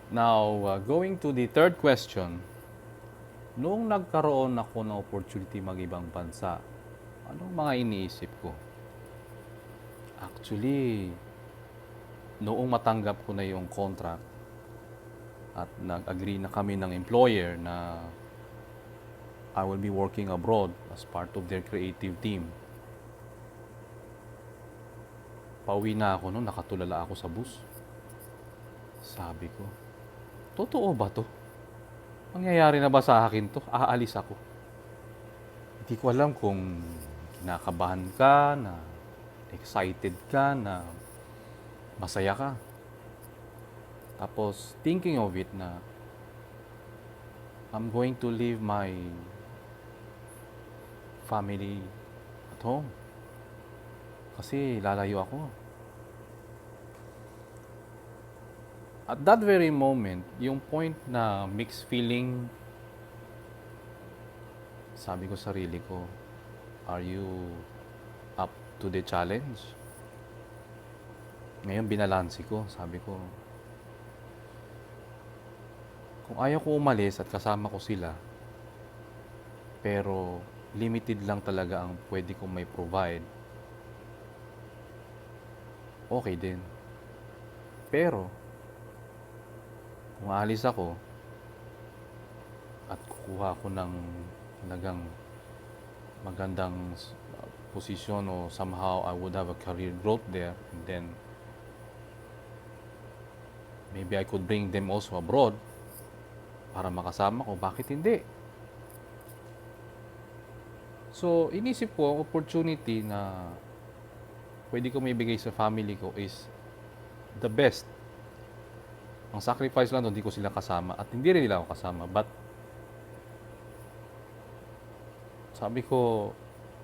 Now, going to the third question, noong nagkaroon ako ng opportunity mag-ibang bansa, anong mga iniisip ko? Actually, noong matanggap ko na yung contract at nag-agree na kami ng employer na I will be working abroad as part of their creative team, pauwi na ako noon, nakatulala ako sa bus. Sabi ko, totoo ba to? Mangyayari na ba sa akin to? Aalis ako. Hindi ko alam kung kinakabahan ka, na excited ka, na masaya ka. Tapos, thinking of it na I'm going to leave my family at home. Kasi lalayo ako. At that very moment, yung point na mixed feeling, sabi ko sarili ko, are you up to the challenge? Ngayon binalansi ko, sabi ko, kung ayaw ko umalis at kasama ko sila, pero limited lang talaga ang pwede kong may provide, okay din. Pero, kung aalis ako at kukuha ko ng talagang magandang posisyon o somehow I would have a career growth there, and then maybe I could bring them also abroad para makasama ko, bakit hindi? So, inisip ko ang opportunity na pwede ko may bigay sa family ko is the best. Ang sacrifice lang doon, hindi ko sila kasama at hindi rin nila ako kasama. But, sabi ko,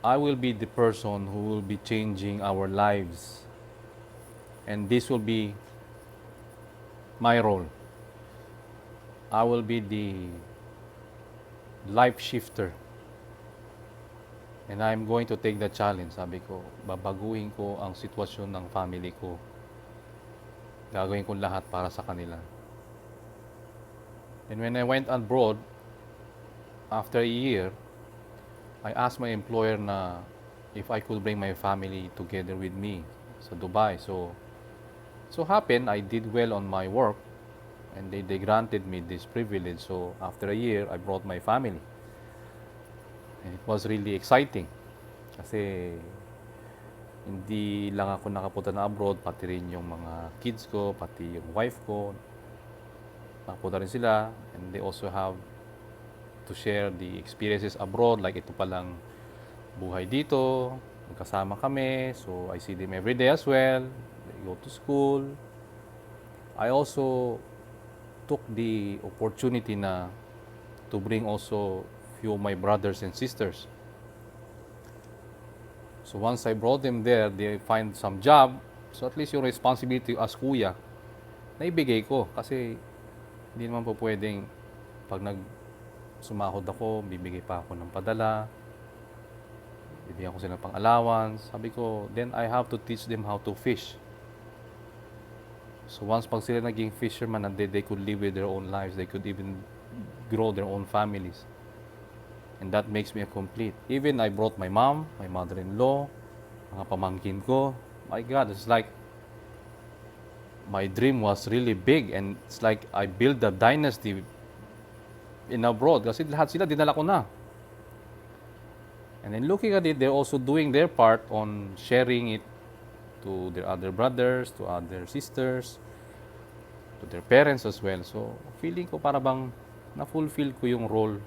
I will be the person who will be changing our lives. And this will be my role. I will be the life shifter. And I'm going to take the challenge. Sabi ko, babaguhin ko ang sitwasyon ng family ko. Gagawin ko lahat para sa kanila. And when I went abroad, after a year, I asked my employer na if I could bring my family together with me sa Dubai. So happened, I did well on my work and they granted me this privilege. So after a year, I brought my family. And it was really exciting. Kasi hindi lang ako nakapunta na abroad, pati rin yung mga kids ko, pati yung wife ko. Nakapunta rin sila and they also have to share the experiences abroad. Like ito palang buhay dito, magkasama kami. So I see them every day as well. They go to school. I also took the opportunity na to bring also few of my brothers and sisters. So once I brought them there, they find some job. So at least yung responsibility as kuya, naibigay ko. Kasi hindi naman po pwedeng pag sumahod ako, bibigay pa ako ng padala. Bibigyan ko sila pang allowance. Sabi ko, then I have to teach them how to fish. So once pag sila naging fisherman and they could live with their own lives, they could even grow their own families. And that makes me a complete. Even I brought my mom, my mother-in-law, mga pamangkin ko. My God, it's like my dream was really big and it's like I built a dynasty in abroad kasi lahat sila dinala ko na. And then looking at it, they're also doing their part on sharing it to their other brothers, to other sisters, to their parents as well. So, feeling ko para bang na-fulfill ko yung role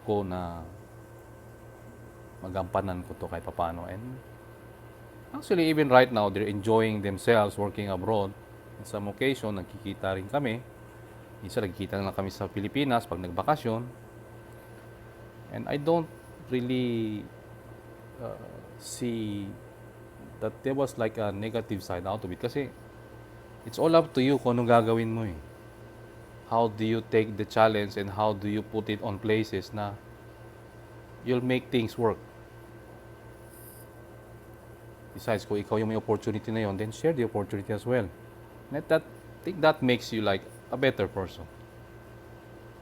ko na magampanan ko to kahit paano. And actually, even right now, they're enjoying themselves working abroad. In some occasion, nagkikita rin kami. Minsan, nagkikita lang kami sa Pilipinas pag nagbakasyon. And I don't really see that there was like a negative side out of it. Kasi it's all up to you kung anong gagawin mo eh. How do you take the challenge and how do you put it on places na you'll make things work. Besides, kung ikaw yung may opportunity na yon, then share the opportunity as well. And I think that makes you like a better person.